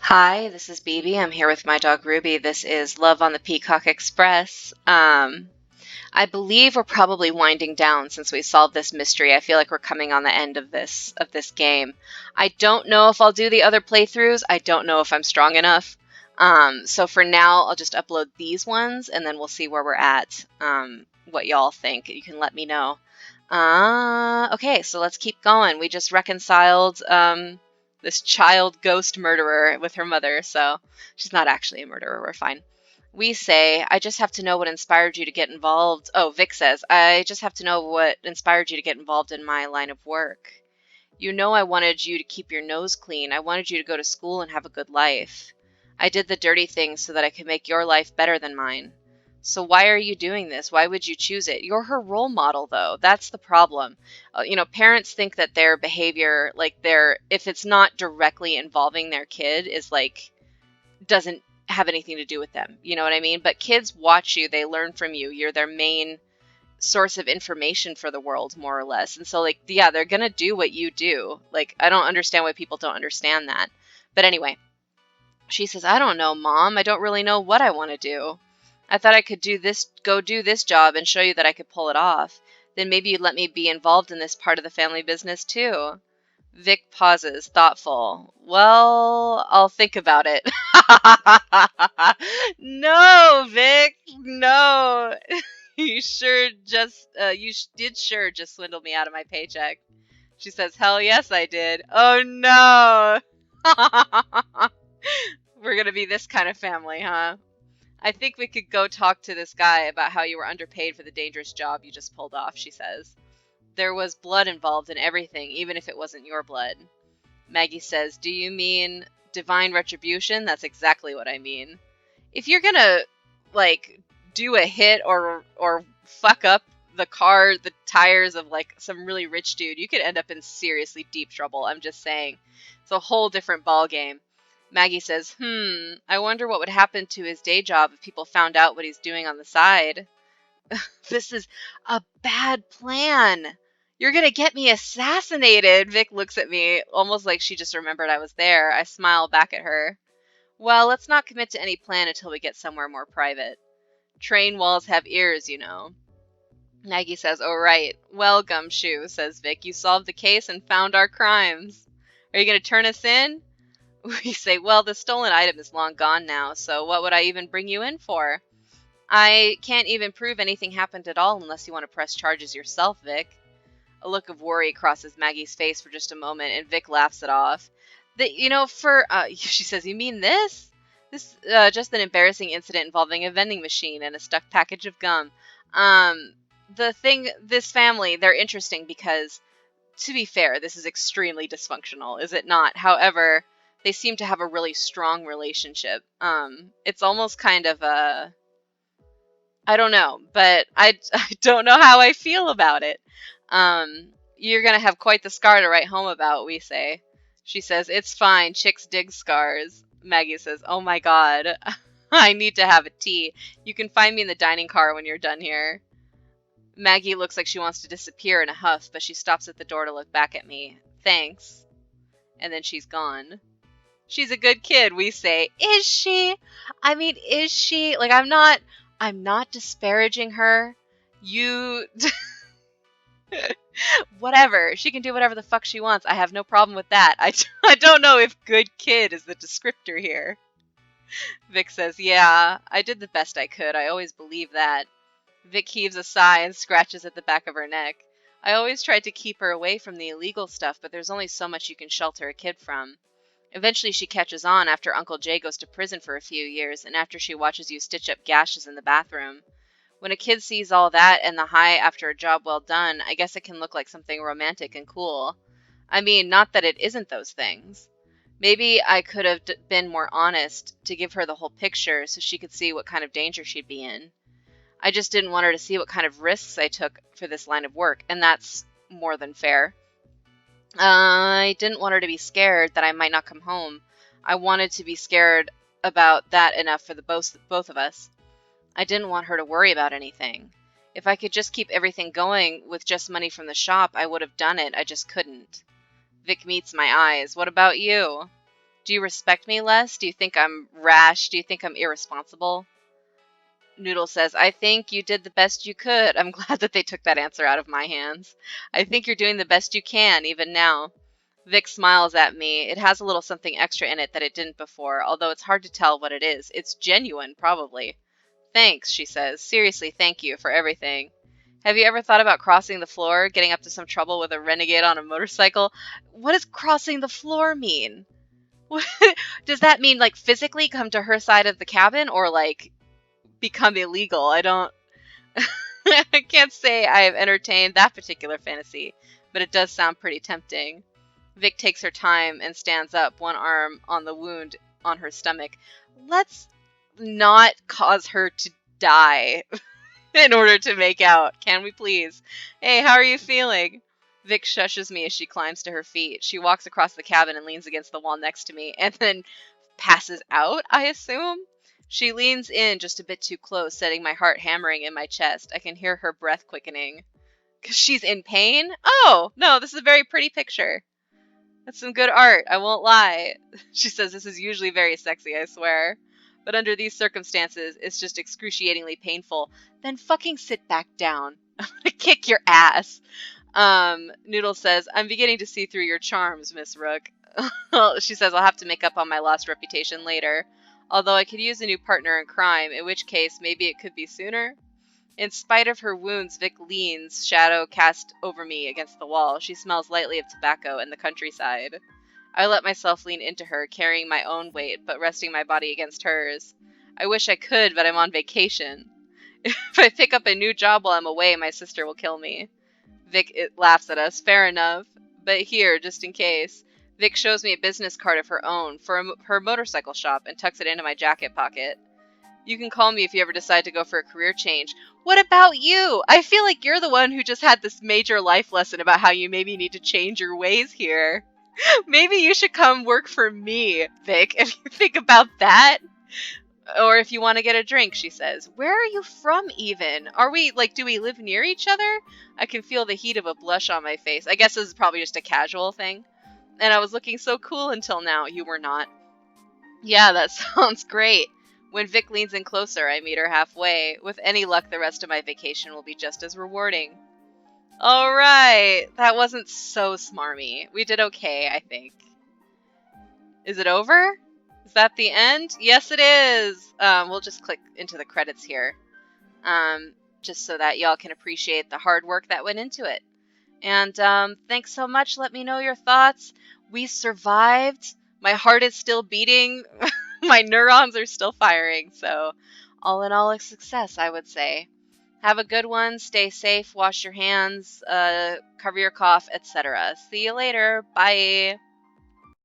Hi, this is Beebee. I'm here with my dog Ruby. This is Love on the Peacock Express. I believe we're probably winding down since we solved this mystery. I feel like we're coming on the end of this game. I don't know if I'll do the other playthroughs. I don't know if I'm strong enough. So for now, I'll just upload these ones, and then we'll see where we're at. What y'all think? You can let me know. Okay, so let's keep going. We just reconciled this child ghost murderer with her mother, so she's not actually a murderer. We're fine. We say, I just have to know what inspired you to get involved. Oh, Vic says, I just have to know what inspired you to get involved in my line of work. You know, I wanted you to keep your nose clean. I wanted you to go to school and have a good life. I did the dirty things so that I could make your life better than mine. So why are you doing this? Why would you choose it? You're her role model, though. That's the problem. Parents think that their behavior, if it's not directly involving their kid, is like, doesn't have anything to do with them. You know what I mean? But kids watch you, they learn from you. You're their main source of information for the world, more or less. And so, like, yeah, they're gonna do what you do. Like, I don't understand why people don't understand that. But anyway, she says, I don't know, Mom. I don't really know what I want to do. I thought I could go do this job and show you that I could pull it off. Then maybe you'd let me be involved in this part of the family business too. Vic pauses, thoughtful. Well, I'll think about it. No, Vic, no. You did sure just swindle me out of my paycheck. She says, hell yes, I did. Oh no. We're gonna be this kind of family, huh? I think we could go talk to this guy about how you were underpaid for the dangerous job you just pulled off, she says. There was blood involved in everything, even if it wasn't your blood. Maggie says, do you mean divine retribution? That's exactly what I mean. If you're gonna, like, do a hit or fuck up the tires of, like, some really rich dude, you could end up in seriously deep trouble. I'm just saying. It's a whole different ball game. Maggie says, I wonder what would happen to his day job if people found out what he's doing on the side. This is a bad plan. You're gonna get me assassinated. Vic looks at me, almost like she just remembered I was there. I smile back at her. Well, let's not commit to any plan until we get somewhere more private. Train walls have ears, you know. Maggie says, oh, right. Well, Gumshoe, says Vic, you solved the case and found our crimes. Are you gonna turn us in? We say, well, the stolen item is long gone now, so what would I even bring you in for? I can't even prove anything happened at all unless you want to press charges yourself, Vic. A look of worry crosses Maggie's face for just a moment, and Vic laughs it off. She says, you mean this? Just an embarrassing incident involving a vending machine and a stuck package of gum. This family, they're interesting because, to be fair, this is extremely dysfunctional, is it not? However, they seem to have a really strong relationship. It's almost kind of a, I don't know, but I don't know how I feel about it. You're gonna have quite the scar to write home about, we say. She says, it's fine, chicks dig scars. Maggie says, oh my god, I need to have a tea. You can find me in the dining car when you're done here. Maggie looks like she wants to disappear in a huff, but she stops at the door to look back at me. Thanks. And then she's gone. She's a good kid, we say. Is she? I mean, is she? Like, I'm not disparaging her. You whatever. She can do whatever the fuck she wants. I have no problem with that. I don't know if good kid is the descriptor here. Vic says, yeah, I did the best I could. I always believe that. Vic heaves a sigh and scratches at the back of her neck. I always tried to keep her away from the illegal stuff, but there's only so much you can shelter a kid from. Eventually she catches on after Uncle Jay goes to prison for a few years, and after she watches you stitch up gashes in the bathroom. When a kid sees all that and the high after a job well done, I guess it can look like something romantic and cool. I mean, not that it isn't those things. Maybe I could have been more honest to give her the whole picture so she could see what kind of danger she'd be in. I just didn't want her to see what kind of risks I took for this line of work, and that's more than fair. I didn't want her to be scared that I might not come home. I wanted to be scared about that enough for the both of us. I didn't want her to worry about anything. If I could just keep everything going with just money from the shop, I would have done it. I just couldn't. Vic meets my eyes. What about you? Do you respect me less? Do you think I'm rash? Do you think I'm irresponsible? Noodle says, I think you did the best you could. I'm glad that they took that answer out of my hands. I think you're doing the best you can, even now. Vic smiles at me. It has a little something extra in it that it didn't before, although it's hard to tell what it is. It's genuine, probably. Thanks, she says. Seriously, thank you for everything. Have you ever thought about crossing the floor, getting up to some trouble with a renegade on a motorcycle? What does crossing the floor mean? Does that mean, like, physically come to her side of the cabin, or, like, become illegal? I don't... I can't say I have entertained that particular fantasy, but it does sound pretty tempting. Vic takes her time and stands up, one arm on the wound on her stomach. Let's not cause her to die in order to make out. Can we please? Hey, how are you feeling? Vic shushes me as she climbs to her feet. She walks across the cabin and leans against the wall next to me, and then passes out, I assume? She leans in just a bit too close, setting my heart hammering in my chest. I can hear her breath quickening. 'Cause she's in pain? Oh, no, this is a very pretty picture. That's some good art, I won't lie. She says this is usually very sexy, I swear. But under these circumstances, it's just excruciatingly painful. Then fucking sit back down. I'm gonna kick your ass. Noodle says, I'm beginning to see through your charms, Miss Rook. She says I'll have to make up on my lost reputation later. Although I could use a new partner in crime, in which case maybe it could be sooner. In spite of her wounds, Vic leans, shadow cast over me against the wall. She smells lightly of tobacco and the countryside. I let myself lean into her, carrying my own weight, but resting my body against hers. I wish I could, but I'm on vacation. If I pick up a new job while I'm away, my sister will kill me. Vic laughs at us. Fair enough. But here, just in case. Vic shows me a business card of her own for her motorcycle shop and tucks it into my jacket pocket. You can call me if you ever decide to go for a career change. What about you? I feel like you're the one who just had this major life lesson about how you maybe need to change your ways here. Maybe you should come work for me, Vic, if you think about that. Or if you want to get a drink, she says. Where are you from, even? Are we, like, do we live near each other? I can feel the heat of a blush on my face. I guess this is probably just a casual thing. And I was looking so cool until now. You were not. Yeah, that sounds great. When Vic leans in closer, I meet her halfway. With any luck, the rest of my vacation will be just as rewarding. Alright, that wasn't so smarmy. We did okay, I think. Is it over? Is that the end? Yes, it is! We'll just click into the credits here. Just so that y'all can appreciate the hard work that went into it. And thanks so much. Let me know your thoughts. We survived. My heart is still beating. My neurons are still firing. So all in all, a success, I would say. Have a good one. Stay safe. Wash your hands. Cover your cough, etc. See you later. Bye.